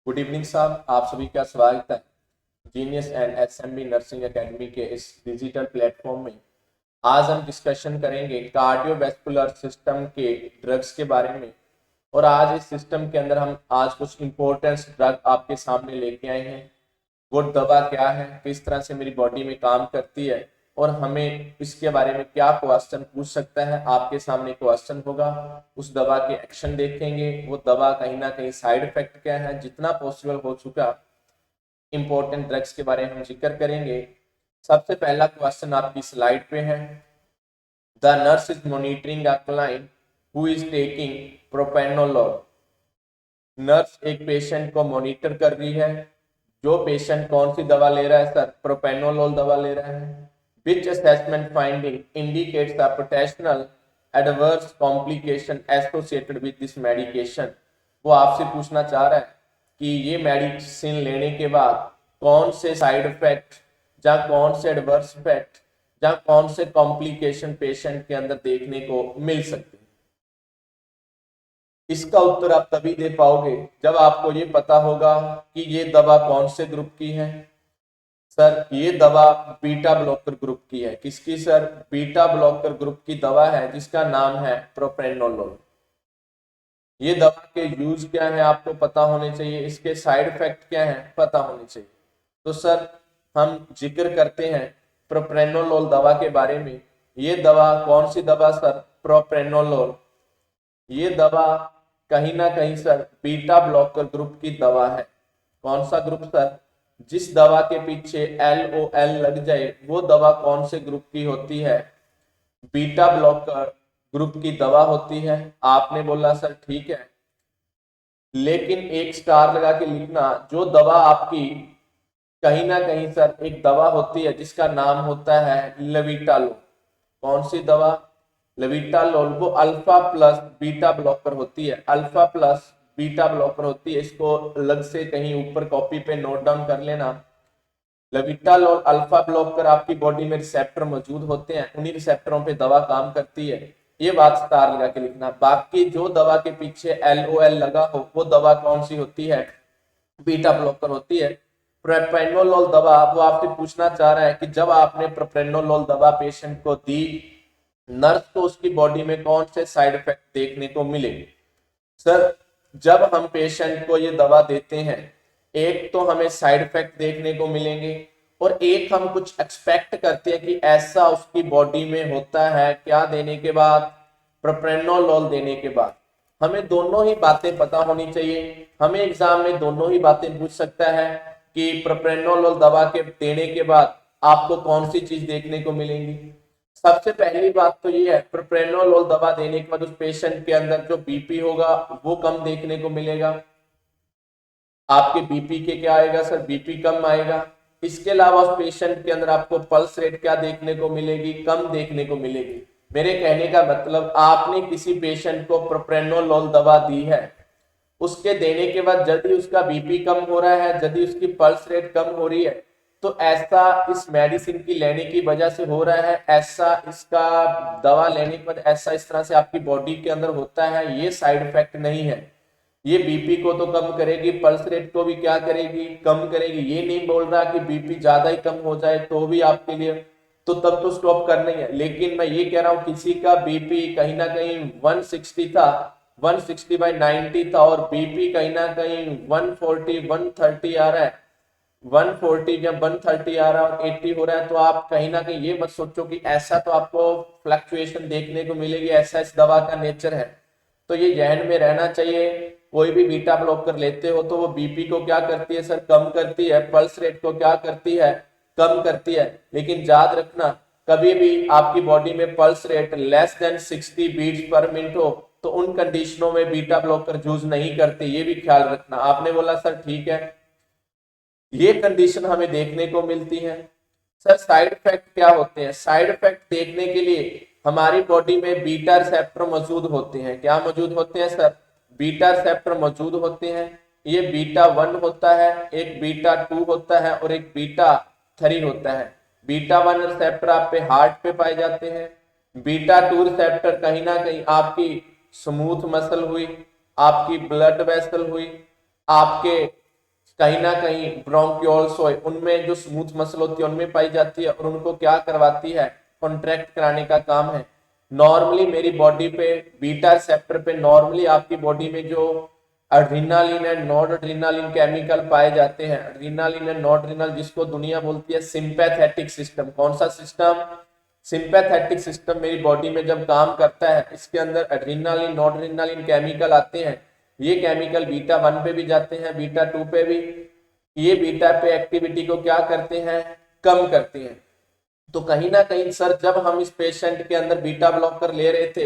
Good evening साहब, आप सभी का स्वागत है genius and SMB nursing academy के इस डिजिटल प्लेटफॉर्म में। आज हम डिस्कशन करेंगे कार्डियोवैस्कुलर सिस्टम के ड्रग्स के बारे में। और आज इस सिस्टम के अंदर हम आज कुछ इंपॉर्टेंट ड्रग आपके सामने लेके आए हैं। वो दवा क्या है, किस तरह से मेरी बॉडी में काम करती है, और हमें इसके बारे में क्या क्वेश्चन पूछ सकता है। आपके सामने क्वेश्चन होगा, उस दवा के एक्शन देखेंगे, वो दवा कहीं ना कहीं साइड इफेक्ट क्या है, जितना पॉसिबल हो चुका इंपॉर्टेंट ड्रग्स के बारे में हम जिक्र करेंगे। सबसे पहला क्वेश्चन आपकी स्लाइड पे है। The nurse is monitoring a client who is taking propranolol. Nurse एक पेशेंट को मॉनिटर कर रही है। जो पेशेंट कौन सी दवा ले रहा है सर? प्रोपेनोलोल दवा ले रहा है। विच assessment finding indicates the potential adverse complication associated with this medication. वो आपसे पूछना चाह रहा है कि ये मेडिसिन लेने के बाद कौन से साइड इफेक्ट या कौन से एडवर्स इफेक्ट या कौन से कॉम्प्लिकेशन पेशेंट के अंदर देखने को मिल सकते हैं। इसका उत्तर आप तभी दे पाओगे जब आपको ये पता होगा कि ये दवा कौन से ग्रुप की है। सर, ये दवा बीटा ब्लॉकर ग्रुप की है। किसकी सर? बीटा ब्लॉकर ग्रुप की दवा है जिसका नाम है प्रोप्रेनोलोल। ये दवा के यूज क्या है आपको पता होने चाहिए, इसके साइड इफेक्ट क्या है पता होने चाहिए। तो सर, हम जिक्र करते हैं प्रोप्रेनोलोल दवा के बारे में। ये दवा कौन सी दवा सर? प्रोप्रेनोलोल। ये दवा कहीं ना कहीं सर बीटा ब्लॉकर ग्रुप की दवा है। कौन सा ग्रुप सर? जिस दवा के पीछे LOL लग जाए वो दवा कौन से ग्रुप की होती है? बीटा ब्लॉकर ग्रुप की दवा होती है। आपने बोला सर ठीक है, लेकिन एक स्टार लगा के लिखना। जो दवा आपकी कहीं ना कहीं सर एक दवा होती है जिसका नाम होता है लेविटालोल। कौन सी दवा? लेविटालोल। वो अल्फा प्लस बीटा ब्लॉकर होती है। अल्फा प्लस बीटा ब्लॉकर होती है। इसको अलग से कहीं ऊपर कॉपी पे नोट डाउन कर लेना। लेविटालोल अल्फा ब्लॉकर आपकी बॉडी में रिसेप्टर मौजूद होते हैं, उन्हीं रिसेप्टरों पे दवा काम करती है। ये बात स्टार लगा के लिखना। बाकी जो दवा के पीछे LOL लगा हो वो दवा कौन सी होती है? बीटा ब्लॉकर होती है। प्रोप्रेनोलोल दवा वो आपसे पूछना चाह रहा है कि जब आपने प्रोप्रेनोलोल दवा पेशेंट को दी, नर्स को उसकी बॉडी में कौन से साइड इफेक्ट देखने को मिले? सर, जब हम पेशेंट को ये दवा देते हैं, एक तो हमें साइड इफेक्ट देखने को मिलेंगे और एक हम कुछ एक्सपेक्ट करते हैं कि ऐसा उसकी बॉडी में होता है। क्या देने के बाद? प्रोप्रेनोलोल देने के बाद। हमें दोनों ही बातें पता होनी चाहिए। हमें एग्जाम में दोनों ही बातें पूछ सकता है कि प्रोप्रेनोलोल दवा के देने के बाद आपको कौन सी चीज देखने को मिलेंगी। सबसे पहली बात तो ये है, प्रोप्रेनोलोल दवा देने के बाद उस पेशेंट के अंदर जो बीपी होगा वो कम देखने को मिलेगा। आपके बीपी के क्या आएगा सर? बीपी कम आएगा। इसके अलावा उस पेशेंट के अंदर आपको पल्स रेट क्या देखने को मिलेगी? कम देखने को मिलेगी। मेरे कहने का मतलब, आपने किसी पेशेंट को प्रोप्रेनोलोल दवा दी है, उसके देने के बाद यदि उसका बीपी कम हो रहा है, यदि उसकी पल्स रेट कम हो रही है, तो ऐसा इस मेडिसिन की लेने की वजह से हो रहा है, ऐसा इसका दवा लेने के बाद ऐसा इस तरह से आपकी बॉडी के अंदर होता है, ये साइड इफेक्ट नहीं है। ये बीपी को तो कम करेगी, पल्स रेट को भी क्या करेगी? कम करेगी। ये नहीं बोल रहा कि बीपी ज्यादा ही कम हो जाए तो भी आपके लिए, तो तब तो स्टॉप करना ही है। लेकिन मैं ये कह रहा हूं किसी का बीपी कहीं ना कहीं 160 था, 160/90 था, और बीपी कहीं ना कहीं 140 130 आ रहा है, 140 या 130 आ रहा है और 80 हो रहा है, तो आप कहीं ना कहीं ये मत सोचो कि ऐसा तो आपको फ्लक्चुएशन देखने को मिलेगी, ऐसा इस दवा का नेचर है। तो ये जहन में रहना चाहिए। कोई भी बीटा ब्लॉकर लेते हो तो वो बीपी को क्या करती है सर? कम करती है। पल्स रेट को क्या करती है? कम करती है। लेकिन याद रखना, कभी भी आपकी बॉडी में pulse rate less than 60 beats per minute हो तो उन कंडीशनों में बीटा ब्लॉकर यूज नहीं करते। ये भी ख्याल रखना। आपने बोला सर ठीक है, ये कंडीशन हमें देखने को मिलती है। सर, साइड इफेक्ट क्या होते हैं? साइड इफेक्ट देखने के लिए हमारी बॉडी में बीटा रिसेप्टर मौजूद होते हैं। क्या मौजूद होते हैं सर? बीटा रिसेप्टर मौजूद होते हैं। ये बीटा 1 होता है, एक बीटा 2 होता है और एक बीटा 3 होता है। बीटा 1 रिसेप्टर आप पे हार्ट पे पाए जाते हैं। बीटा 2 रिसेप्टर कहीं ना कहीं आपकी स्मूथ मसल हुई, आपकी ब्लड वेसल हुई, आपके कहीं ना कहीं ब्रोंक्यूल्स हो उनमें जो स्मूथ मसल होती है उनमें पाई जाती है और उनको क्या करवाती है, कॉन्ट्रैक्ट कराने का काम है। नॉर्मली मेरी बॉडी पे बीटा रिसेप्टर पे नॉर्मली आपकी बॉडी में जो adrenaline and non adrenaline chemical पाए जाते हैं, एड्रीनालिन एंड नॉन एड्रीनल जिसको दुनिया बोलती है सिंपैथेटिक सिस्टम। कौन सा सिस्टम? सिंपैथेटिक सिस्टम मेरी बॉडी में जब काम करता है, इसके अंदर एड्रीनालिन नॉन एड्रीनालिन केमिकल आते हैं। ये केमिकल बीटा 1 पे भी जाते हैं, बीटा 2 पे भी। ये बीटा पे एक्टिविटी को क्या करते हैं, कम करते हैं। तो कहीं ना कहीं सर जब हम इस पेशेंट के अंदर बीटा ब्लॉकर ले रहे थे,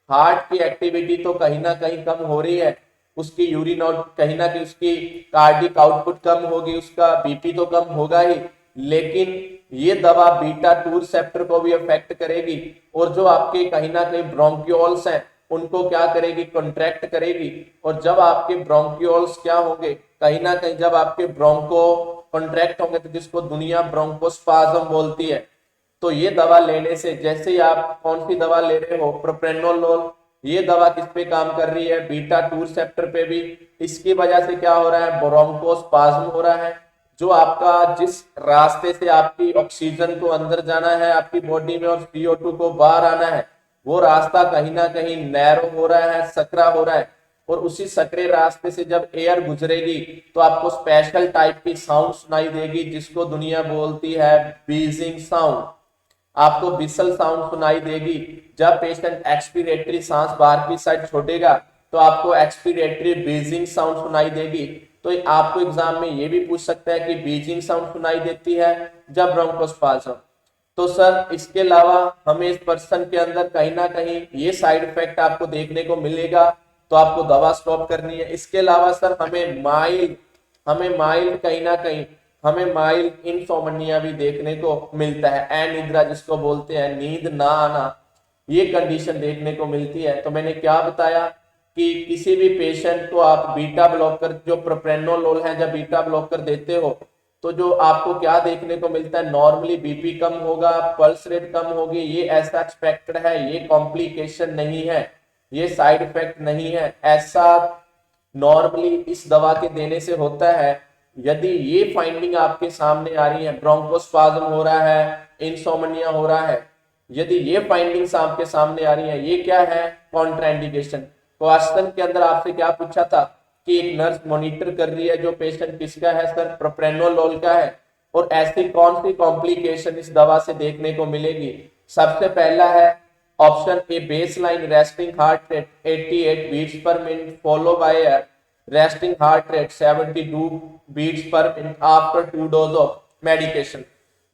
हार्ट की एक्टिविटी तो कहीं ना कहीं कम हो रही है, उसकी यूरिन आउट कहीं ना कहीं उसकी कार्डिक आउटपुट कम होगी, उसका बीपी तो कम होगा ही, लेकिन ये दवा बीटा 2 रिसेप्टर को भी अफेक्ट करेगी और जो आपके कहीं ना कहीं ब्रोंक्यूल्स हैं उनको क्या करेगी, कॉन्ट्रैक्ट करेगी। और जब आपके ब्रोंक्यूल्स क्या होंगे, कहीं ना कहीं जब आपके ब्रोंको कॉन्ट्रैक्ट होंगे तो जिसको दुनिया ब्रोंकोस्पाज्म बोलती है। तो ये दवा लेने से, जैसे ही आप कौन सी दवा ले रहे हो, प्रोप्रेनोलोल, ये दवा किस पे काम कर रही है, बीटा 2 रिसेप्टर पे भी। इसकी वजह से क्या हो रहा है, ब्रोंकोस्पाज्म हो रहा है। जो आपका जिस रास्ते से आपकी ऑक्सीजन को अंदर जाना है आपकी बॉडी में और CO2 को बाहर आना है, वो रास्ता कहीं ना कहीं नैरो हो रहा है, सकरा हो रहा है। और उसी सकरे रास्ते से जब एयर गुजरेगी तो आपको स्पेशल टाइप की साउंड सुनाई देगी जिसको दुनिया बोलती है बीजिंग साउंड। आपको बिसल साउंड सुनाई देगी। जब पेशेंट एक्सपीरेटरी सांस बाहर की साइड छोड़ेगा तो आपको एक्सपीरेटरी बीजिंग साउंड सुनाई देगी। तो आपको एग्जाम में ये भी पूछ सकता है कि बीजिंग साउंड सुनाई देती है जब ब्रोंकोस्पाज्म। तो सर इसके अलावा हमें इस पर्सन के अंदर कहीं ना कहीं ये साइड इफेक्ट आपको देखने को मिलेगा, तो आपको दवा स्टॉप करनी है। इसके अलावा सर हमें माइल्ड कहीं ना कहीं हमें माइल्ड इंसोमनिया भी देखने को मिलता है, अनिद्रा जिसको बोलते हैं, नींद ना आना, ये कंडीशन देखने को मिलती है। तो मैंने क्या बताया कि किसी भी पेशेंट को आप बीटा ब्लॉकर जो प्रोप्रेनोलोल है जब बीटा ब्लॉकर देते हो तो जो आपको क्या देखने को मिलता है, नॉर्मली बीपी कम होगा, पल्स रेट कम होगी, ये ऐसा एक्सपेक्टेड है, ये कॉम्प्लिकेशन नहीं है, ये साइड इफेक्ट नहीं है, ऐसा नॉर्मली इस दवा के देने से होता है। यदि ये फाइंडिंग आपके सामने आ रही है, ब्रोंकोस्पाज्म हो रहा है, इंसोमनिया हो रहा है, यदि ये फाइंडिंग्स आपके सामने आ रही है, ये क्या है, कॉन्ट्राइंडिकेशन। क्वेश्चन के अंदर आपसे क्या पूछा था कि एक नर्स मॉनिटर कर रही है जो पेशेंट किसका है, सर प्रोप्रेनोलोल का है, और ऐसी कौन सी कॉम्प्लिकेशन इस दवा से देखने को मिलेगी। सबसे पहला है option A, baseline resting heart rate 88 beats per minute follow by resting heart rate 72 beats per minute after 2 dose of medication.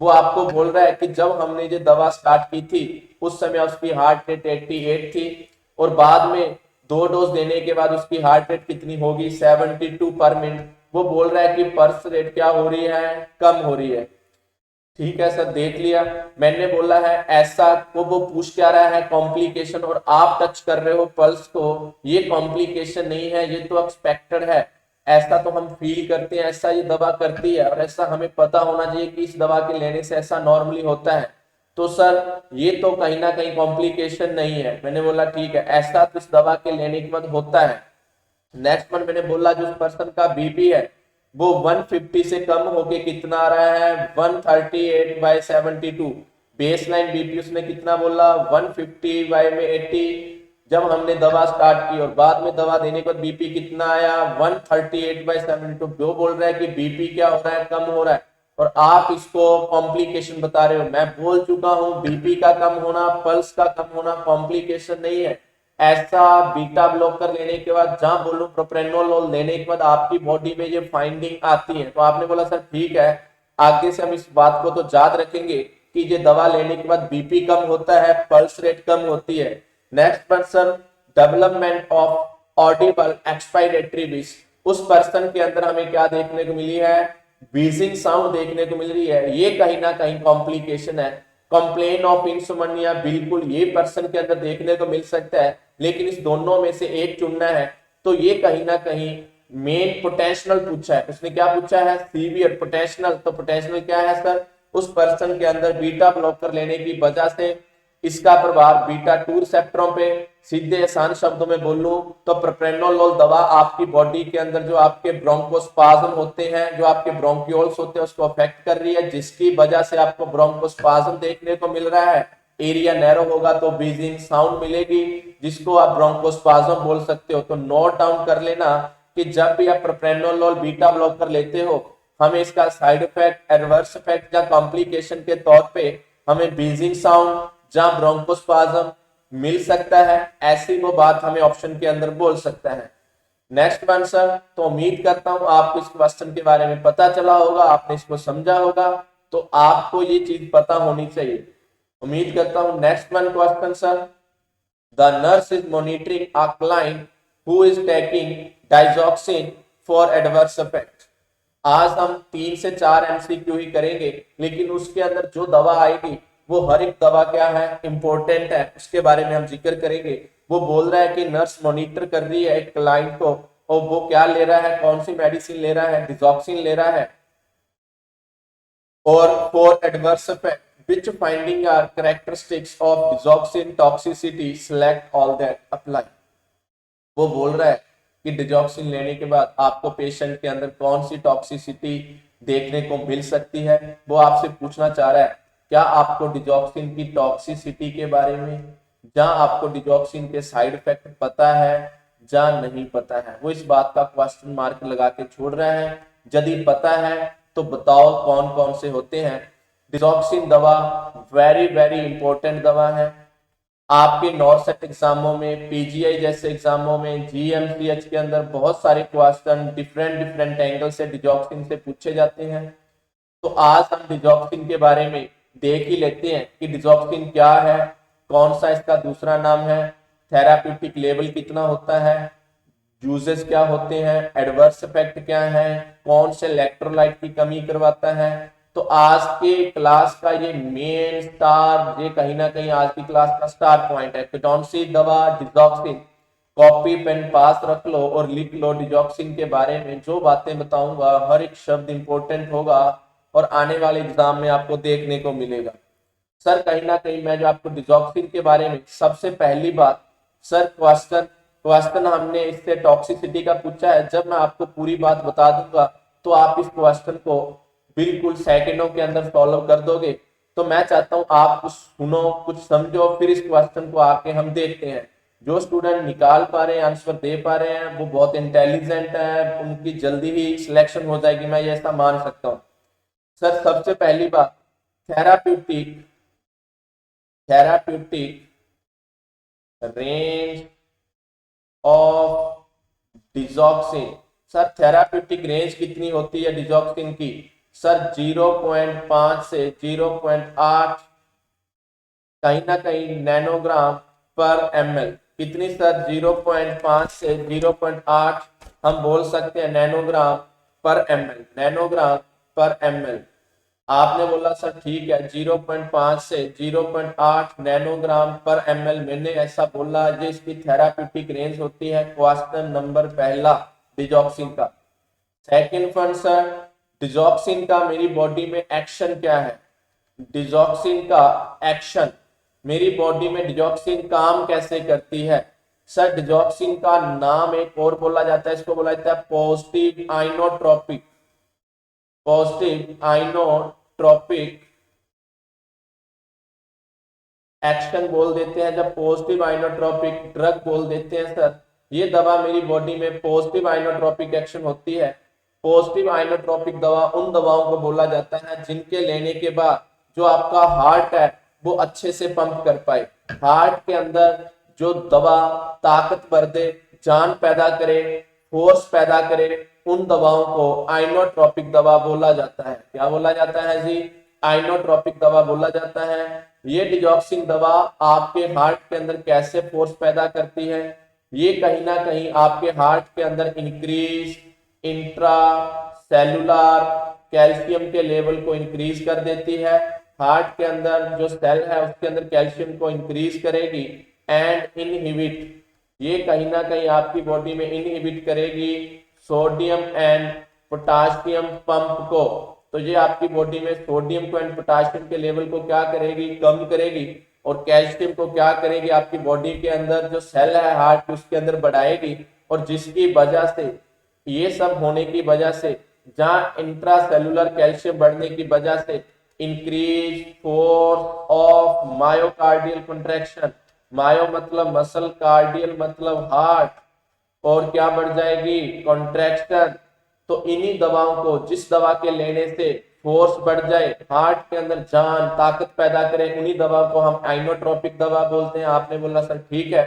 वो आपको बोल रहा है कि जब हमने ये दवा स्टार्ट की थी उस समय उसकी हार्ट रेट 88 थी और बाद में 2 डोज देने के बाद उसकी हार्ट रेट कितनी होगी, 72 पर मिनट। वो बोल रहा है कि पल्स रेट क्या हो रही है, कम हो रही है। ठीक है सर, देख लिया। मैंने बोला है ऐसा को वो पूछ क्या रहा है, कॉम्प्लिकेशन, और आप टच कर रहे हो पल्स को, ये कॉम्प्लिकेशन नहीं है, ये तो एक्सपेक्टेड है, ऐसा तो हम फील करते हैं, ऐसा ये दवा करती है और ऐसा हमें पता होना चाहिए कि इस दवा के लेने से ऐसा नॉर्मली होता है। तो सर ये तो कहीं ना कहीं कॉम्प्लिकेशन नहीं है। मैंने बोला ठीक है, ऐसा तो इस दवा के लेने के बाद होता है। नेक्स्ट वन मैंने बोला जो पर्सन का बीपी है वो 150 से कम होके कितना आ रहा है, 138/72। बेसलाइन बीपी उसने कितना बोला, 150/80। जब हमने दवा स्टार्ट की और बाद में दवा देने के बाद बीपी कितना आया, 138/72। वो बोल रहा है कि बीपी क्या हो रहा है, कम हो रहा है, और आप इसको कॉम्प्लिकेशन बता रहे हो। मैं बोल चुका हूं बीपी का कम होना, पल्स का कम होना कॉम्प्लिकेशन नहीं है। ऐसा बीटा ब्लॉकर लेने के बाद, जहां बोलूं प्रोप्रेनोलोल लेने के बाद आपकी बॉडी में ये फाइंडिंग आती है, तो आपने बोला सर ठीक है, आगे से हम इस बात को तो याद रखेंगे कि ये दवा लेने के बाद बीपी कम होता है, पल्स रेट कम होती है। Next person, development of Audible expiratory बीस। उस पर्सन के अंदर हमें क्या देखने को मिली है, बीजिंग साउंड देखने को मिल रही है, ये कहीं ना कहीं कॉम्प्लिकेशन है। कंप्लेन ऑफ इंसोमनिया बिल्कुल ये पर्सन के अंदर देखने को मिल सकता है, लेकिन इस दोनों में से एक चुनना है तो ये कहीं ना कहीं मेन पोटेंशियल पूछा है। उसने क्या पूछा है, सीवियर पोटेंशियल। तो पोटेंशियल क्या है सर, उस पर्सन के अंदर बीटा ब्लॉकर लेने की वजह से इसका प्रभाव बीटा 2 रिसेप्टरों पे। सीधे आसान शब्दों में बोलूं तो प्रोप्रेनोलोल दवा आपकी बॉडी के अंदर जो आपके ब्रोंकोस्पाज्म होते हैं, जो आपके ब्रोंक्यूल्स होते हैं, उसको अफेक्ट कर रही है, जिसकी वजह से आपको ब्रोंकोस्पाज्म देखने को मिल रहा है। एरिया नैरो होगा तो बीजिंग साउंड मिलेगी, जिसको आप ब्रोंकोस्पाज्म बोल सकते हो। तो नोट डाउन कर लेना कि जब भी आप प्रोप्रेनोलोल बीटा ब्लॉकर लेते हो, हमें इसका साइड इफेक्ट, एडवर्स इफेक्ट या कॉम्प्लिकेशन के तौर पे हमें बीजिंग साउंड जहां ब्रोंकोस्पाज्म मिल सकता है, ऐसी वो बात हमें ऑप्शन के अंदर बोल सकता है। नेक्स्ट आंसर, तो उम्मीद करता हूं आपको इस क्वेश्चन के बारे में पता चला होगा, आपने इसको समझा होगा, तो आपको ये चीज पता होनी चाहिए। उम्मीद करता हूं। Next one question sir, the nurse is monitoring a client who is taking digoxin for adverse effect. आज हम 3 से 4 एमसीक्यू ही करेंगे, लेकिन उसके अंदर जो दवा आएगी वो हर एक दवा क्या है, इंपॉर्टेंट है, उसके बारे में हम जिक्र करेंगे। वो बोल रहा है कि नर्स मॉनिटर कर रही है एक क्लाइंट को, और वो क्या ले रहा है, कौन सी मेडिसिन ले रहा है, डिजॉक्सिन ले रहा है, और for adverse effect which finding are characteristics of digoxin toxicity, select all that apply। वो बोल रहा है कि डिजॉक्सिन लेने के बाद आपको पेशेंट के अंदर कौन सी टॉक्सिसिटी देखने को मिल सकती है। वो आपसे पूछना चाह रहा है क्या आपको डिजॉक्सिन की टॉक्सिसिटी के बारे में, जहां आपको डिजॉक्सिन के साइड इफेक्ट पता है, जहां नहीं पता है। वो इस बात का क्वेश्चन मार्क लगा के छोड़ रहा है। यदि पता है तो बताओ कौन कौन से होते हैं। डिजॉक्सिन दवा वेरी वेरी इंपॉर्टेंट दवा है। आपके नॉर्सेट एग्जामों में, पीजीआई जैसे एग्जामों में, जीएमसीएच के अंदर बहुत सारे क्वेश्चन डिफरेंट एंगल से डिजॉक्सिन से पूछे जाते हैं। तो आज हम डिजॉक्सिन के बारे में देख ही लेते हैं कि डिजॉक्सिन क्या है, कौन सा इसका दूसरा नाम है, थेराप्यूटिक लेवल कितना होता है, यूजेस क्या होते हैं, एडवर्स इफेक्ट क्या है, कौन से इलेक्ट्रोलाइट की कमी करवाता है। तो आज के क्लास का ये मेन स्टार, ये कहीं ना कहीं आज की क्लास का स्टार पॉइंट है। कौन सी दवा, डिजॉक्सिन। कॉपी पेन पास रख लो और लिख लो डिजॉक्सिन के बारे में जो बातें बताऊंगा, हर एक शब्द इंपॉर्टेंट होगा और आने वाले एग्जाम में आपको देखने को मिलेगा। सर कहीं ना कहीं मैं जो आपको डिजॉक्सिन के बारे में सबसे पहली बात, सर क्वेश्चन हमने इससे टॉक्सिसिटी का पूछा है। जब मैं आपको पूरी बात बता दूंगा तो आप इस क्वेश्चन को बिल्कुल सेकंडों के अंदर सॉल्व कर दोगे। तो मैं चाहता हूं आप कुछ सुनो, कुछ समझो, फिर इस क्वेश्चन को आके हम देखते हैं। जो स्टूडेंट निकाल पा रहे हैं, आंसर दे पा रहे हैं, वो बहुत इंटेलिजेंट है, उनकी जल्दी ही सिलेक्शन हो जाएगी, मैं ये ऐसा मान सकता हूँ। सर सबसे पहली बात, therapeutic range of digoxin. Sir therapeutic range कितनी होती है डिजॉक्सिन की? सर 0.5 से 0.8 कहीं ना कहीं नैनोग्राम पर ml। कितनी सर? 0.5 से 0.8 हम बोल सकते हैं नैनोग्राम पर ml, नैनोग्राम पर ml। आपने बोला सर ठीक है 0.5 से 0.8 नैनोग्राम पर ml, मैंने ऐसा बोला, ये इसकी थेराप्यूटिक रेंज होती है। क्वेश्चन नंबर पहला डिजॉक्सिन का। सेकंड वन सर, डिजॉक्सिन का मेरी बॉडी में एक्शन क्या है? डिजॉक्सिन का एक्शन, मेरी बॉडी में डिजॉक्सिन काम कैसे करती है? सर डिजॉक्सिन का नाम एक और बोला जाता है, इसको बोला जाता है positive inotropic, positive inotropic action बोल देते हैं, जब पॉजिटिव आइनोट्रोपिक ड्रग बोल देते हैं। सर ये दवा मेरी बॉडी में पॉजिटिव आइनोट्रोपिक एक्शन होती है। पॉजिटिव आइनोट्रोपिक दवा उन दवाओं को बोला जाता है जिनके लेने के बाद जो आपका हार्ट है वो अच्छे से पंप कर पाए। हार्ट के अंदर जो दवा ताकत भर दे, जान पैदा करे, फोर्स पैदा करे, उन दवाओं को आइनोट्रोपिक दवा बोला जाता है। क्या बोला जाता है जी? आइनोट्रोपिक दवा बोला जाता है। ये डिजॉक्सिन दवा आपके हार्ट के अंदर कैसे फोर्स पैदा करती है? ये कहीं ना कहीं आपके हार्ट के अंदर इंक्रीज इंट्रा सेलुलर कैल्शियम के लेवल को इंक्रीज कर देती है। हार्ट के अंदर जो सेल है उसके अंदर कैल्शियम को इंक्रीज करेगी एंड इनहिबिट, ये कहीं ना कहीं आपकी बॉडी में इनहिबिट करेगी सोडियम एंड पोटाशियम पंप को। तो ये आपकी बॉडी में सोडियम को एंड पोटाशियम के लेवल को क्या करेगी? कम करेगी। और कैल्शियम को क्या करेगी, आपकी बॉडी के अंदर जो सेल है हार्ट के उसके अंदर बढ़ाएगी, और जिसकी वजह से ये सब होने की वजह से जहां इंट्रासेलुलर कैल्शियम बढ़ने की वजह से increase force of myocardial contraction, myo मतलब मसल, कार्डियल मतलब हार्ट, और क्या बढ़ जाएगी, कॉन्ट्रैक्शन। तो इन्हीं दवाओं को, जिस दवा के लेने से फोर्स बढ़ जाए, हार्ट के अंदर जान ताकत पैदा करे, उन्हीं दवा को हम आइनोट्रोपिक दवा बोलते हैं। आपने बोला सर ठीक है,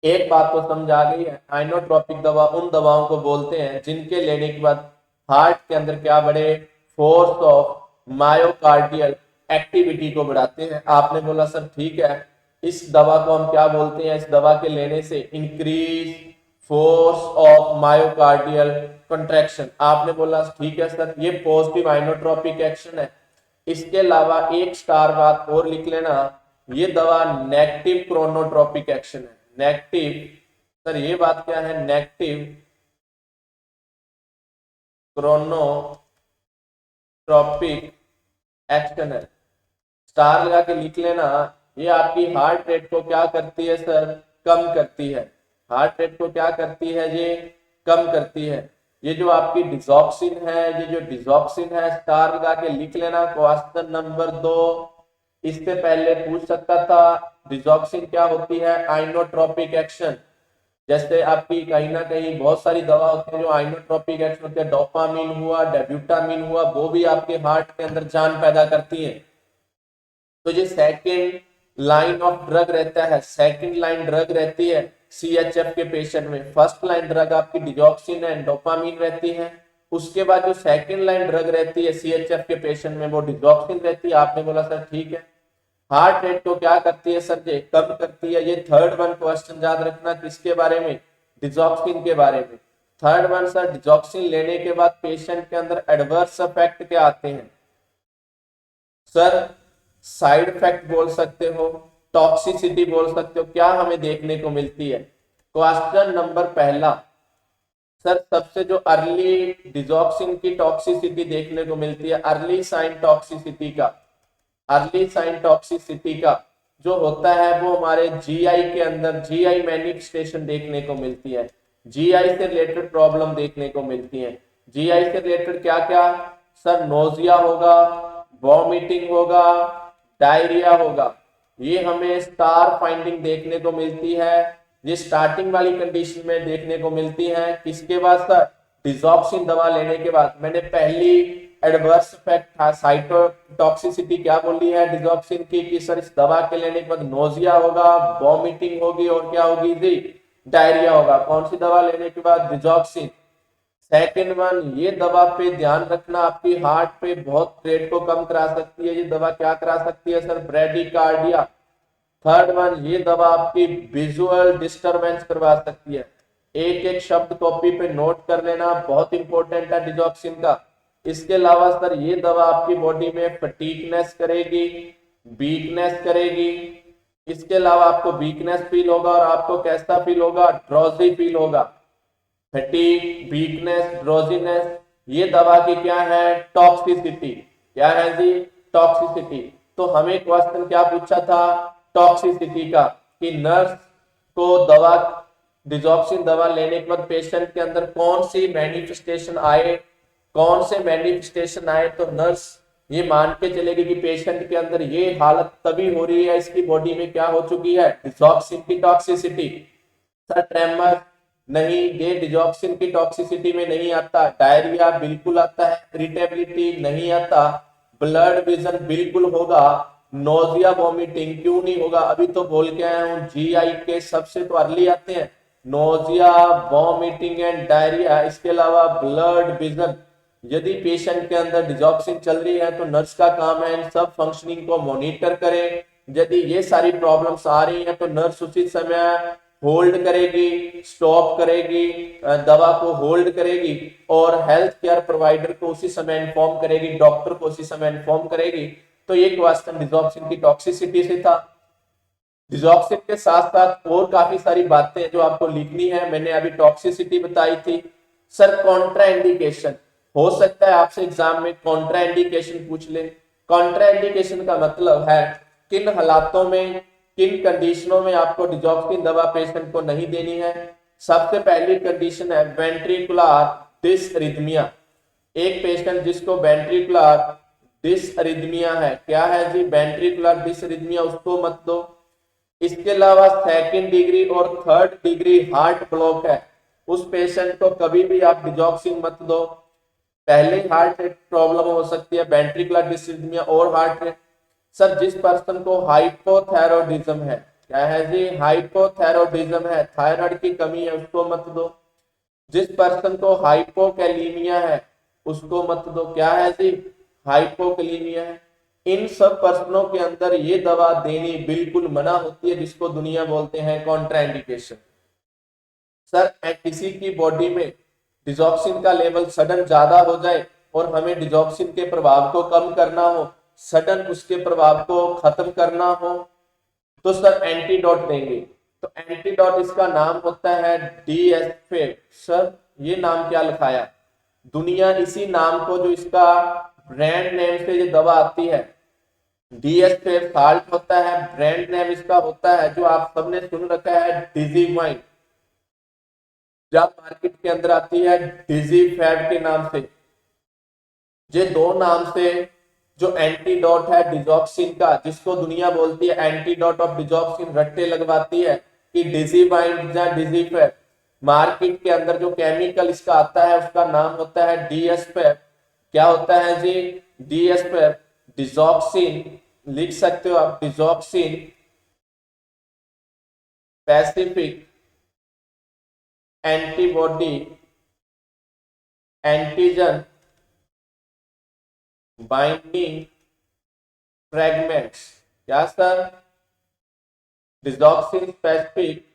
एक बात तो समझ आ गई है, आइनोट्रोपिक दवा उन दवाओं को बोलते हैं जिनके लेने के बाद हार्ट के अंदर क्या बढ़े, फोर्स ऑफ मायोकार्डियल एक्टिविटी को बढ़ाते हैं। आपने बोला सर ठीक है, इस दवा को हम क्या बोलते हैं, इस दवा के लेने से increase force of myocardial contraction. आपने बोला ठीक है सर, ये पॉजिटिव आइनोट्रोपिक एक्शन है। इसके अलावा एक स्टार बात और लिख लेना, ये दवा नेगेटिव क्रोनोट्रोपिक एक्शन है। नेगेटिव, सर ये बात क्या है, नेगेटिव क्रोनोट्रोपिक एक्शन है। स्टार लगा के लिख लेना, ये आपकी हार्ट रेट को क्या करती है सर, कम करती है। हार्ट रेट को क्या करती है, ये कम करती है। ये जो आपकी डिजॉक्सिन है, ये जो डिजॉक्सिन है, स्टार लगा के लिख लेना। क्वेश्चन नंबर 2 इससे पहले पूछ सकता था, डिजॉक्सिन क्या होती है, आइनोट्रोपिक एक्शन। जैसे आपकी कहीं ना कहीं बहुत सारी दवा होती है जो आइनोट्रोपिक एक्शन होती है, डोपामिन हुआ, डेब्यूटामिन हुआ, वो भी आपके हार्ट के अंदर जान पैदा करती है। तो ये सेकंड लाइन ऑफ ड्रग रहता है, सेकंड लाइन ड्रग रहती है सीएचएफ के पेशेंट में। फर्स्ट लाइन ड्रग आपकी डिजॉक्सिन एंड डोपामिन रहती है, उसके बाद जो सेकंड लाइन ड्रग रहती है सीएचएफ के पेशेंट में वो डिजॉक्सिन रहती है। आपने बोला सर ठीक है, हार्ट रेट को क्या करती है सर, ये कम करती है। ये थर्ड वन क्वेश्चन याद रखना, किसके बारे में, डिजॉक्सिन के बारे में। थर्ड वन सर, डिजॉक्सिन लेने के बाद पेशेंट के अंदर एडवर्स इफेक्ट क्या आते हैं सर, साइड इफेक्ट बोल सकते हो, टॉक्सिसिटी बोल सकते हो, क्या हमें देखने को मिलती है। क्वेश्चन नंबर पहला, सर सबसे जो अर्ली डिजॉक्सिन की टॉक्सिसिटी देखने को मिलती है, अर्ली साइन टॉक्सिसिटी का, अर्ली साइन टॉक्सिसिटी का जो होता है वो हमारे जीआई के अंदर जीआई मैनिफेस्टेशन देखने को मिलती है। जीआई से रिलेटेड प्रॉब्लम देखने को मिलती है। जीआई से रिलेटेड क्या क्या सर, नोजिया होगा, वॉमिटिंग होगा, डायरिया होगा। ये हमें स्टार फाइंडिंग देखने को मिलती है, ये स्टार्टिंग वाली कंडीशन में देखने को मिलती है। किसके बाद सर, डिजॉक्सिन दवा लेने के बाद। मैंने पहली एडवर्स इफेक्ट था साइटोटॉक्सिसिटी क्या बोली है डिजॉक्सिन की, कि सर इस दवा के लेने के बाद नोजिया होगा, वॉमिटिंग होगी और क्या होगी जी, डायरिया होगा। कौन सी दवा लेने के बाद, डिजॉक्सिन। सेकेंड वन, ये दवा पे ध्यान रखना, आपकी हार्ट पे बहुत रेट को कम करा सकती है। ये दवा क्या करा सकती है सर, ब्रेडिकार्डिया। थर्ड वन, ये दवा आपकी विजुअल डिस्टरबेंस करवा सकती है। एक एक शब्द कॉपी पे नोट कर लेना, बहुत इंपॉर्टेंट है डिजॉक्सिन का। इसके अलावा सर ये दवा आपकी बॉडी में फटीगनेस करेगी, वीकनेस करेगी। इसके अलावा आपको वीकनेस फील होगा और आपको कैसा फील होगा, ड्रॉजी फील होगा। फटीग, वीकनेस, ड्रोजीनेस, ये दवा की क्या है, टॉक्सिसिटी। क्या है जी, टॉक्सिसिटी। तो हमें क्वेश्चन क्या पूछा था, टॉक्सिसिटी का, कि नर्स को दवा डिजॉक्सिन दवा लेने के बाद पेशेंट के अंदर कौन सी मैनिफेस्टेशन आए, कौन से मैनिफेस्टेशन आए, तो नर्स ये मान के चलेगी कि पेशेंट के अंदर ये हालत तभी हो रही है, इसकी बॉडी में क्या हो चुकी है, डिजॉक्सिन की टॉक्सिसिटी। सर ट्रेमर नहीं, ये डिजॉक्सिन की टॉक्सिसिटी में नहीं आता। डायरिया बिल्कुल आता है, इरिटेबिलिटी नहीं आता, ब्लड विजन बिल्कुल होगा, नोजिया वॉमिटिंग क्यों नहीं होगा, अभी तो बोल के आया हूं, जीआई के सबसे तो अर्ली आते हैं, नोजिया, वॉमिटिंग एंड डायरिया। इसके अलावा ब्लड विजन। यदि पेशेंट के अंदर डिजॉक्सिन चल रही है तो नर्स का काम है इन सब फंक्शनिंग को मॉनिटर करे। यदि ये सारी प्रॉब्लम्स आ रही हैं तो नर्स उसी समय होल्ड करेगी, स्टॉप करेगी, दवा को होल्ड करेगी और हेल्थ केयर प्रोवाइडर को उसी समय इन्फॉर्म करेगी, डॉक्टर को उसी समय इन्फॉर्म करेगी। तो ये क्वेश्चन डिजॉक्सिन की टॉक्सिसिटी से था। डिजॉक्सिन के साथ साथ और काफी सारी बातें जो आपको लिखनी है, मैंने अभी टॉक्सिसिटी बताई थी। सर कॉन्ट्राइंडिकेशन, हो सकता है आपसे एग्जाम में कॉन्ट्राइंडिकेशन पूछ ले। कॉन्ट्राइंडिकेशन का मतलब है किन हालातों में, किन कंडीशनों में आपको डिजॉक्सिन दवा पेशेंट को नहीं देनी है। सबसे पहली कंडीशन है वेंट्रिकुलर डिसरिथमिया। एक पेशेंट जिसको वेंट्रिकुलर डिसरिथमिया है, क्या है जी, वेंट्रिकुलर डिसरिथमिया, उसको मत दो। इसके अलावा सेकंड डिग्री और थर्ड डिग्री हार्ट ब्लॉक है, उस पेशेंट को कभी भी आप डिजॉक्सिन मत दो। पहले हार्ट रेट प्रॉब्लम हो सकती है, वेंट्रिकुलर डिसरिथमिया और हार्ट रेट। सर जिस पर्सन को हाइपोथायरॉयडिज्म है, क्या है जी, हाइपोथायरॉयडिज्म है, थायराइड की कमी है, उसको मत दो। जिस पर्सन को हाइपोकैलीमिया है उसको मत दो, क्या है जी, हाइपोकैलीमिया है। इन सब पर्सनों के अंदर ये दवा देनी बिल्कुल मना होती है, जिसको दुनिया बोलते हैं कॉन्ट्राइंडिकेशन। सर किसी की बॉडी में डिजॉक्सिन का लेवल सडन ज्यादा हो जाए और हमें डिजॉक्सिन के प्रभाव को कम करना हो, सडन उसके प्रभाव को खत्म करना हो, तो सर एंटीडोट देंगे। तो एंटीडोट इसका नाम होता है डीएसफेव। सर ये नाम क्या लिखाया, दुनिया इसी नाम को, जो इसका ब्रांड नेम से ये दवा आती है, डीएसफेव साल्ट होता है, ब्रांड नेम इसका होता है जो आप सबने सुन रखा है डिजीवाइन, जब मार्केट के अंदर आती है डिजीफेव के नाम से। ये दो नाम से जो एंटीडोट है डिजॉक्सिन का, जिसको दुनिया बोलती है एंटीडोट ऑफ डिजॉक्सिन, रट्टे लगवाती है कि डिजीवाइन या डिजीफेव। मार्केट के अंदर जो केमिकल इसका आता है उसका नाम होता है डीएसफेव। क्या होता है जी, डीएसफेव, डिजॉक्सिन लिख सकते हो आप, digoxin specific antibody antigen binding fragments. क्या sir, digoxin specific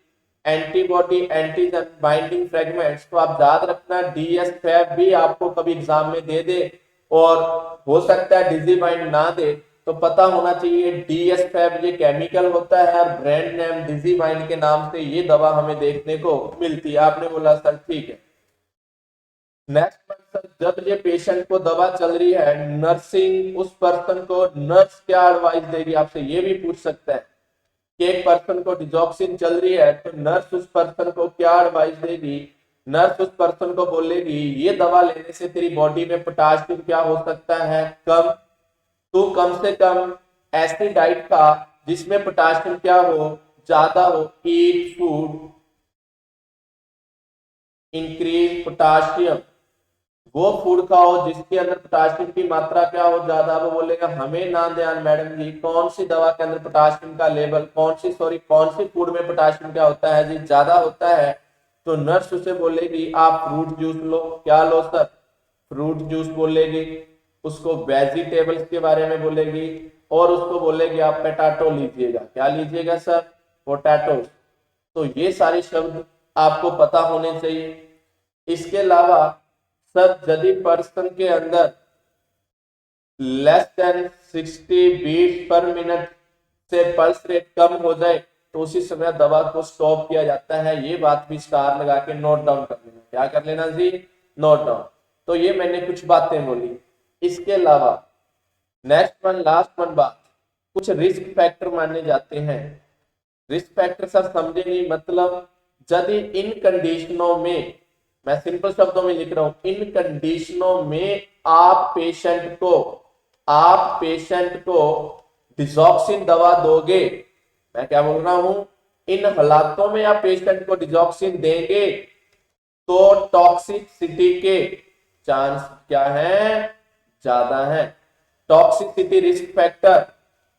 antibody antigen binding fragments. तो आप याद रखना डीएसफेव भी आपको कभी एग्जाम में दे दे और हो सकता है डिजीबाइंड ना दे, तो पता होना चाहिए डीएसफेव ये केमिकल होता है और ब्रांड नेम डिजीबाइंड के नाम से ये दवा हमें देखने को मिलती है। आपने बोला सर ठीक है। नेक्स्ट पर्सन, जब ये पेशेंट को दवा चल रही है, नर्सिंग उस पर्सन को, नर्स क्या एडवाइस देगी, आपसे ये भी पूछ सकता है कि एक पर्सन को डिजॉक्सिन चल रही है तो नर्स उस पर्सन को क्या एडवाइस देगी। नर्स उस पर्सन को बोलेगी ये दवा लेने से तेरी बॉडी में पोटाशियम क्या हो सकता है, कम। तू कम से कम ऐसी डाइट खा जिसमें पोटाशियम क्या हो, ज्यादा हो। ईट फूड इंक्रीज पोटाशियम, वो फूड खाओ जिसके अंदर पोटाशियम की मात्रा क्या हो, ज्यादा। वो बोलेगा हमें ना ध्यान मैडम जी, कौन सी दवा के अंदर पोटाशियम का लेवल, कौन सी फूड में पोटाशियम क्या होता है जी, ज्यादा होता है। तो नर्स उसे बोलेगी आप फ्रूट जूस लो। क्या लो सर, फ्रूट जूस बोलेगी। उसको वेजिटेबल्स के बारे में बोलेगी और उसको बोलेगी आप पोटैटो लीजिएगा। क्या लीजिएगा सर, पोटैटो। तो ये सारे शब्द आपको पता होने चाहिए। इसके अलावा सर यदि पर्सन के अंदर less than 60 beat per minute से पल्स रेट कम हो जाए तो उसी समय दवा को स्टॉप किया जाता है। ये बात भी स्टार लगा के नोट डाउन कर लेना। क्या कर लेना जी, नोट डाउन। तो ये मैंने कुछ बातें बोली। इसके अलावा नेक्स्ट वन, लास्ट वन बात, कुछ रिस्क फैक्टर माने जाते हैं। रिस्क फैक्टर सर समझे नहीं, मतलब यदि इन कंडीशनों में, मैं सिंपल शब्दों में लिख रहा हूं, इन कंडीशनों में आप पेशेंट को डिजॉक्सिन दवा दोगे, मैं क्या बोल रहा हूं, इन हालातों में आप पेशेंट को डिजॉक्सिन देंगे तो टॉक्सिसिटी के चांस क्या है, ज्यादा है। टॉक्सिसिटी रिस्क फैक्टर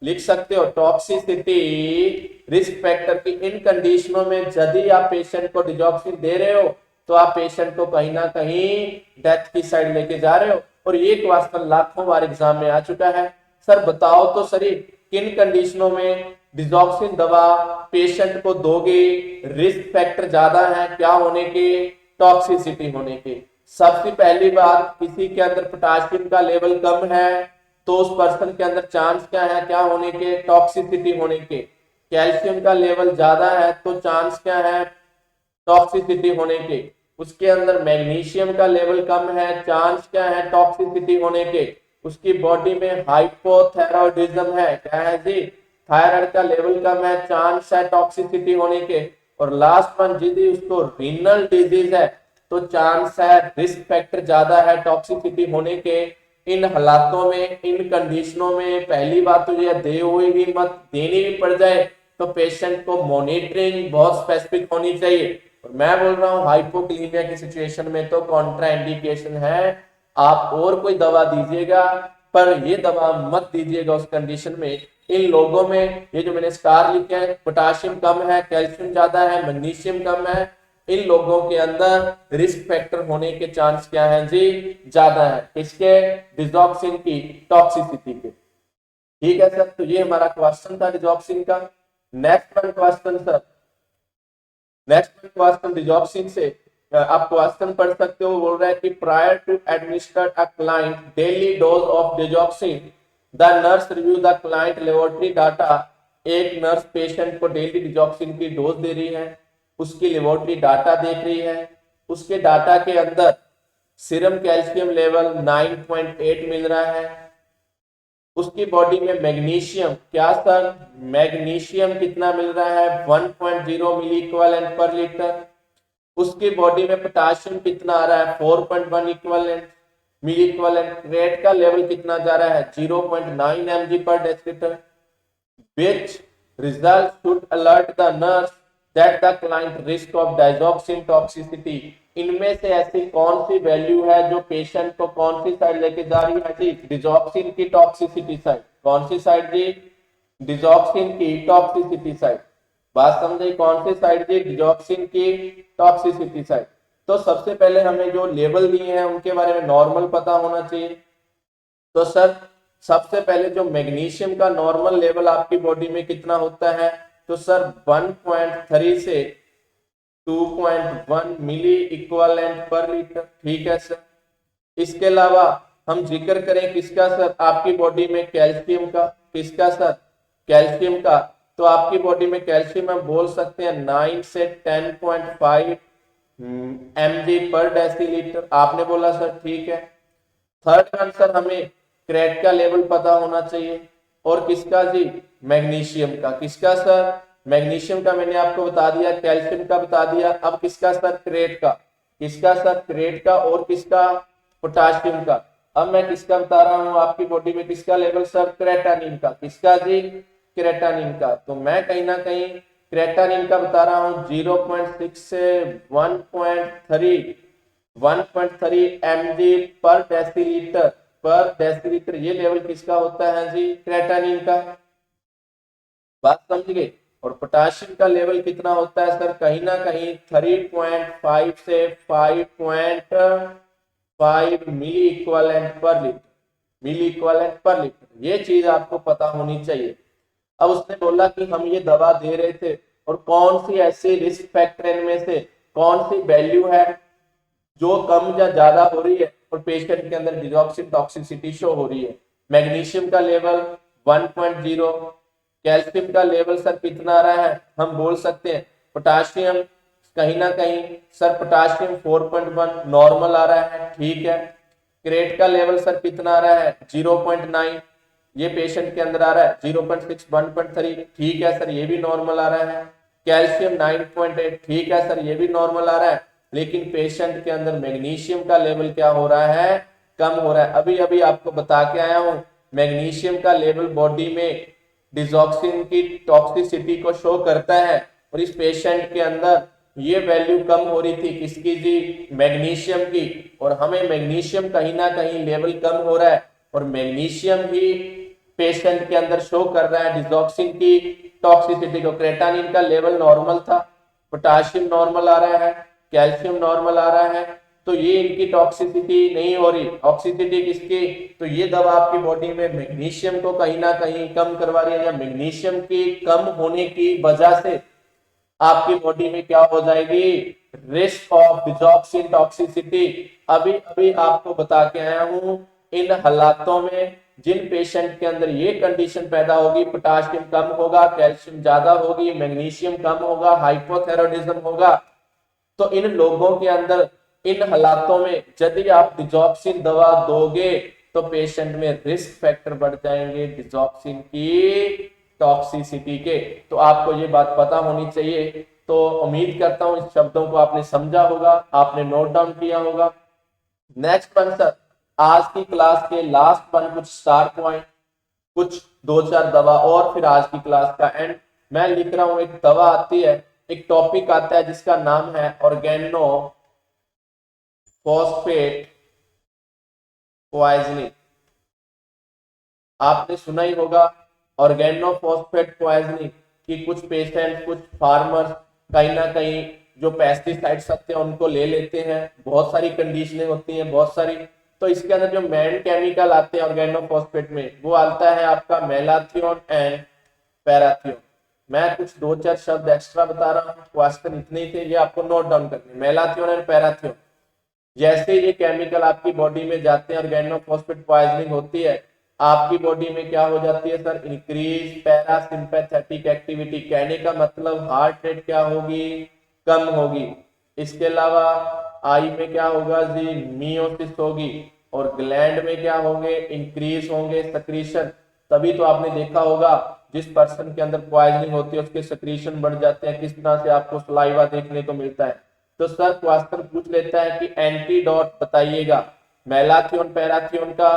लिख सकते हो, टॉक्सिसिटी रिस्क फैक्टर की इन कंडीशनों में यदि आप पेशेंट को डिजॉक्सिन दे रहे हो तो आप पेशेंट को कहीं ना कहीं डेथ की साइड लेके जा रहे हो। और ये क्वेश्चन लाखों बार एग्जाम में आ चुका है। सर बताओ तो सही, किन कंडीशनों में डिजॉक्सिन दवा पेशेंट को दोगे, रिस्क फैक्टर ज्यादा है, क्या होने के, टॉक्सिसिटी होने के। सबसे पहली बात, किसी के अंदर पोटाशियम का लेवल कम है तो उस पर्सन के अंदर चांस क्या है, क्या होने के, टॉक्सिसिटी होने के। कैल्शियम का लेवल ज्यादा है तो चांस क्या है, टॉक्सिसिटी होने के। उसके अंदर मैग्नीशियम का लेवल कम है, चांस क्या है, टॉक्सिसिटी होने के। उसकी बॉडी में हाइपोथायरॉयडिज्म है, क्या है जी, थायराइड का लेवल कम है, चांस है टॉक्सिसिटी होने के। और लास्ट वन यदि उसको रीनल डिजीज है तो चांस है, रिस्क फैक्टर ज्यादा है टॉक्सिसिटी होने के। इन हालातों में, इन कंडीशनों में पहली बात तो यह दे हुई भी मत, देनी भी पड़ जाए तो पेशेंट को मॉनिटरिंग बहुत स्पेसिफिक होनी चाहिए। और मैं बोल रहा हूँ हाइपोक्लीमिया की सिचुएशन में तो कॉन्ट्रा इंडिकेशन है, आप और कोई दवा दीजिएगा पर ये दवा मत दीजिएगा उस कंडीशन में। इन लोगों में ये जो मैंने स्टार लिखे हैं, पोटाशियम कम है, कैल्शियम ज्यादा है, मैग्नीशियम कम है, इन लोगों के अंदर रिस्क फैक्टर होने के चांस क्या है जी, ज्यादा है। इसके डिजॉक्सिन की टॉक्सिसिटी के। ठीक है सर, तो ये हमारा क्वेश्चन था डिजॉक्सिन का। Next one question sir, next question digoxin से आप क्वेश्चन पढ़ सकते हो। बोल रहा है कि prior to administer a client daily dose of digoxin the nurse review the client laboratory data. एक नर्स पेशेंट को डेली डिजॉक्सिन की डोज दे रही है, उसकी लेबोरेटरी डाटा देख रही है। उसके डाटा के अंदर सीरम कैल्शियम लेवल 9.8 मिल रहा है। उसकी बॉडी में मैग्नीशियम, क्या सर, मैग्नीशियम कितना मिल रहा है, 1.0 मिली इक्विवेलेंट पर लीटर। उसकी बॉडी में पोटाशियम कितना आ रहा है, 4.1 इक्विवेलेंट मिली इक्विवेलेंट। क्रेट का लेवल कितना जा रहा है, 0.9 mg पर decilitre. which result should alert the nurse that the client risk of digoxin toxicity। इनमें से ऐसी कौन सी वैल्यू है जो पेशेंट को कौन सी साइड लेके जा रही है जी, डिजॉक्सिन की टॉक्सिसिटी साइड। कौन सी साइड जी, डिजॉक्सिन की टॉक्सिसिटी साइड। बात समझे, कौन सी साइड जी, डिजॉक्सिन की टॉक्सिसिटी साइड। तो सबसे पहले हमें जो लेवल दिए हैं उनके बारे में नॉर्मल पता होना चाहिए। तो सर सबसे पहले जो मैग्नीशियम का नॉर्मल लेवल आपकी बॉडी में कितना होता है, तो सर 1.3 से 2.1 मिली इक्विवेलेंट पर लीटर। ठीक है सर। इसके अलावा हम जिक्र करें किसका सर, आपकी बॉडी में कैल्शियम का। किसका सर, कैल्शियम का। तो आपकी बॉडी में कैल्शियम हम बोल सकते हैं 9 से 10.5 mg पर डेसीलीटर। आपने बोला सर, ठीक है। थर्ड आंसर हमें क्रेट का लेवल पता होना चाहिए। और किसका जी, मैग्नीशियम का। किसका सर, मैग्नीशियम का मैंने आपको बता दिया, कैल्शियम का बता दिया। अब किसका सर, क्रेट का। किसका सर, क्रेट का। और किसका, पोटाशियम का। अब मैं किसका बता रहा हूं, आपकी बॉडी में किसका लेवल सर, क्रेटानिन का। किसका जी, क्रेटानिन का। तो मैं कहीं ना कहीं क्रेटानिन का बता रहा हूं 0.6 से 1.3 mg पर डेसीलीटर। पर डेसीलीटर ये लेवल किसका होता है जी, क्रेटानिन का। बात समझ गए। और पोटाशियम का लेवल कितना होता है सर, कहीं ना कहीं 3.5 से 5.5 मिली इक्विवेलेंट पर लीटर। मिली इक्विवेलेंट पर लीटर, ये चीज आपको पता होनी चाहिए। अब उसने बोला कि हम ये दवा दे रहे थे और कौन सी ऐसी रिस्क फैक्टर इनमें से कौन सी वैल्यू है जो कम या ज्यादा हो रही है और पेशेंट के अंदर डिजॉक्सिन टॉक्सिसिटी शो हो रही है। मैग्नीशियम का लेवल 1.0, कैल्शियम का लेवल सर कितना आ रहा है, हम बोल सकते हैं पोटाशियम कहीं ना कहीं सर, पोटाशियम 4.1 नॉर्मल आ रहा है। ठीक है। क्रेट का लेवल सर कितना आ रहा है, 0.9, ये पेशेंट के अंदर आ रहा है। 0.6, 1.3, ठीक है सर, ये भी नॉर्मल आ रहा है। कैल्शियम 9.8, ठीक है सर, ये भी नॉर्मल आ रहा है। लेकिन पेशेंट के अंदर मैग्नीशियम का लेवल क्या हो रहा है, कम हो रहा है। अभी अभी आपको बता के आया हूं, मैग्नीशियम का लेवल बॉडी में डिजॉक्सिन की टॉक्सिसिटी को शो करता है। और इस पेशेंट के अंदर ये वैल्यू कम हो रही थी, किसकी जी, मैग्नीशियम की। और हमें मैग्नीशियम कहीं ना कहीं लेवल कम हो रहा है और मैग्नीशियम ही पेशेंट के अंदर शो कर रहा है डिजॉक्सिन की टॉक्सिसिटी को। क्रेटानिन का लेवल नॉर्मल था, पोटाशियम नॉर्मल आ रहा है, कैल्शियम नॉर्मल आ रहा है। तो ये इनकी टॉक्सिसिटी नहीं हो रही। टॉक्सिसिटी किसकी, तो ये दवा आपकी बॉडी में मैग्नीशियम को कहीं ना कहीं कम करवा रही है, या मैग्नीशियम की कम होने की वजह से आपकी बॉडी में क्या हो जाएगी, रिस्क ऑफ डिजॉक्सिन टॉक्सिसिटी। अभी अभी आपको बता के आया हूं, इन हालातों में जिन पेशेंट के अंदर ये कंडीशन पैदा होगी, पोटाशियम कम होगा, कैल्शियम ज्यादा होगी, मैग्नीशियम कम होगा, हाइपोथायराइडिज्म होगा, तो इन लोगों के अंदर इन हालातों में यदि आप डिजॉक्सिन दवा दोगे तो पेशेंट में रिस्क फैक्टर बढ़ जाएंगे डिजॉक्सिन की टॉक्सिसिटी के। तो आपको ये बात पता होनी चाहिए। तो उम्मीद करता हूं इस शब्दों को आपने समझा होगा, आपने नोट डाउन किया होगा। नेक्स्ट वन सर, आज की क्लास के लास्ट वन, कुछ स्टार पॉइंट, कुछ 2-4 दवा और फिर आज की क्लास का एंड। मैं लिख रहा हूं, एक दवा आती है, एक टॉपिक आता है जिसका नाम है ऑर्गेनो फॉस्फेट पॉइजनिंग। आपने सुना ही होगा ऑर्गेनोफॉस्फेट पॉइजनिंग कि कुछ पेशेंट, कुछ फार्मर्स कहीं ना कहीं जो पेस्टिसाइड्स आते हैं उनको ले लेते हैं। बहुत सारी कंडीशनें होती हैं, बहुत सारी। तो इसके अंदर जो मेन केमिकल आते हैं ऑर्गेनोफॉस्फेट में, वो आता है आपका मेलाथियोन एंड पैराथियोन। मैं कुछ 2-4 शब्द एक्स्ट्रा बता रहा हूँ, क्वेश्चन इतने ही थे, ये आपको नोट डाउन करने। मेलाथियोन एंड पैराथियोन, जैसे ये केमिकल आपकी बॉडी में जाते हैं, ऑर्गेनोफॉस्फेट पॉइजनिंग होती है, आपकी बॉडी में क्या हो जाती है सर, इंक्रीज पैरासिम्पैथेटिक एक्टिविटी। कहने का मतलब हार्ट रेट क्या होगी, कम होगी। इसके अलावा आई में क्या होगा जी, मियोसिस होगी। और ग्लैंड में क्या होंगे, इंक्रीज होंगे सक्रीशन। तभी तो आपने देखा होगा जिस पर्सन के अंदर पॉइजनिंग होती है उसके सक्रीशन बढ़ जाते हैं। किस तरह से आपको सलाइवा देखने को मिलता है। तो सर क्वेश्चन पूछ लेता है कि एंटीडोट बताइएगा मेलाथियोन पैराथियोन का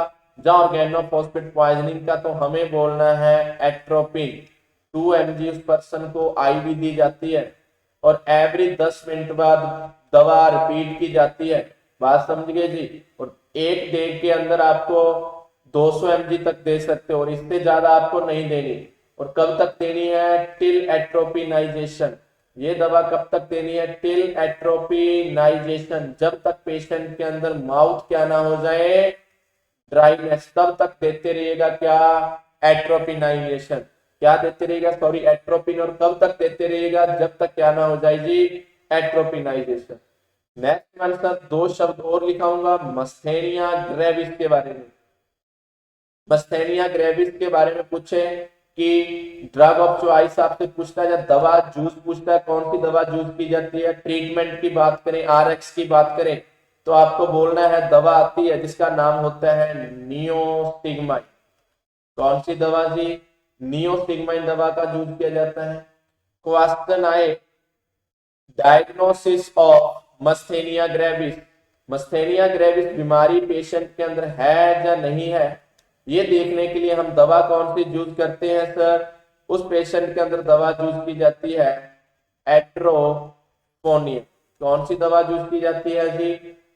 या ऑर्गेनोफॉस्फेट पॉइजनिंग का। तो हमें बोलना है एट्रोपिन। 2 mg उस पर्सन को आईवी दी जाती है और एवरी 10 मिनट बाद दवा रिपीट की जाती है। बात समझ गए जी। और एक डे के अंदर आपको 200 mg तक दे सकते हो और इससे ज्यादा आपको नहीं देनी। और कब तक देनी है, टिल एट्रोपिनाइजेशन। ये दवा कब तक देनी है, टिल एट्रोपिनाइजेशन, जब तक पेशेंट के अंदर माउथ क्या ना हो जाए, ड्राइनेस, तब तक देते रहिएगा क्या, एट्रोपिनाइजेशन। क्या देते रहिएगा, सॉरी एट्रोपिन। और कब तक देते रहिएगा, जब तक क्या ना हो जाए जी, एट्रोपिनाइजेशन। नेक्स्ट वन सर, 2 शब्द और लिखाऊंगा मस्थेनिया ग्रेविस के बारे में। मस्थेनिया ग्रेविस के बारे में पूछे कि ड्रग ऑफ चॉइस आपसे पूछता है या दवा जूस पूछता है, कौन सी दवा जूस की जाती है। ट्रीटमेंट की बात करें, आरएक्स की बात करें, तो आपको बोलना है दवा आती है जिसका नाम होता है नियोस्टिग्माइन। कौन सी दवा जी, नियोस्टिग्माइन दवा का यूज किया जाता है। क्वेश्चन आए, डायग्नोसिस ऑफ मस्थेनिया ग्रेविस। मस्थेनिया ग्रेविस बीमारी पेशेंट के अंदर है या नहीं है, ये देखने के लिए हम दवा कौन सी यूज करते हैं सर, उस पेशेंट के अंदर दवा यूज की जाती है एड्रोफोनियम। कौन सी दवा यूज की जाती है जी,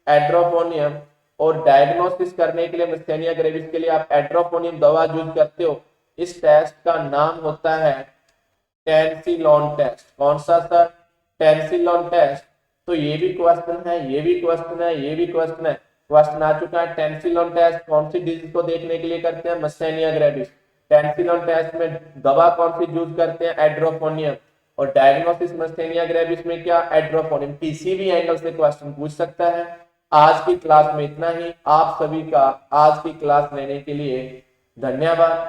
एड्रोफोनियम। और डायग्नोसिस करने के लिए मस्थेनिया ग्रेविस के लिए आप एड्रोफोनियम दवा यूज करते हो। इस टेस्ट का नाम होता है टेंसिलॉन टेस्ट। कौन सा सर, टेंसिलॉन टेस्ट। तो ये भी क्वेश्चन है, ये भी क्वेश्चन है, ये भी क्वेश्चन है। क्वेश्चन आ चुका है, टेंसिलॉन टेस्ट कौन सी डिजीज को देखने के लिए करते हैं, मस्थेनिया ग्रेविस। टेंसिलॉन टेस्ट में दवा कौन सी यूज करते हैं, एड्रोफोनियम। और डायग्नोसिस मस्थेनिया ग्रेविस में क्या, एड्रोफोनियम। किसी भी एंगल से क्वेश्चन पूछ सकता है। आज की क्लास में इतना ही। आप सभी का आज की क्लास लेने के लिए धन्यवाद।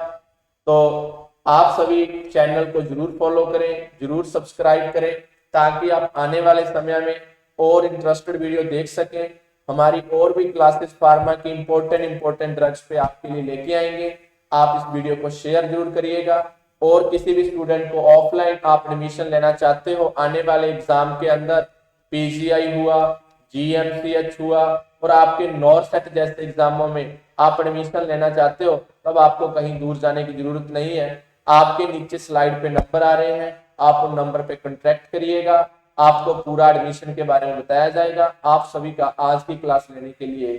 तो आप सभी चैनल को जरूर फॉलो करें, जरूर सब्सक्राइब करें, ताकि आप आने वाले समय में और इंटरेस्टेड वीडियो देख सकें। हमारी और भी क्लासेस फार्मा की इंपॉर्टेंट ड्रग्स पे आपके लिए लेके आएंगे। आप इस वीडियो को शेयर जरूर करिएगा। और किसी भी स्टूडेंट को ऑफलाइन आप एडमिशन लेना चाहते हो आने वाले एग्जाम के अंदर, पीजीआई हुआ, जीएमसीएच हुआ, और आपके नॉर्सेट जैसे एग्जामों में आप एडमिशन लेना चाहते हो, तब आपको कहीं दूर जाने की जरूरत नहीं है। आपके नीचे स्लाइड पे नंबर आ रहे हैं, आप उन नंबर पे कांटेक्ट करिएगा। आपको पूरा एडमिशन के बारे में बताया जाएगा। आप सभी का आज की क्लास लेने के लिए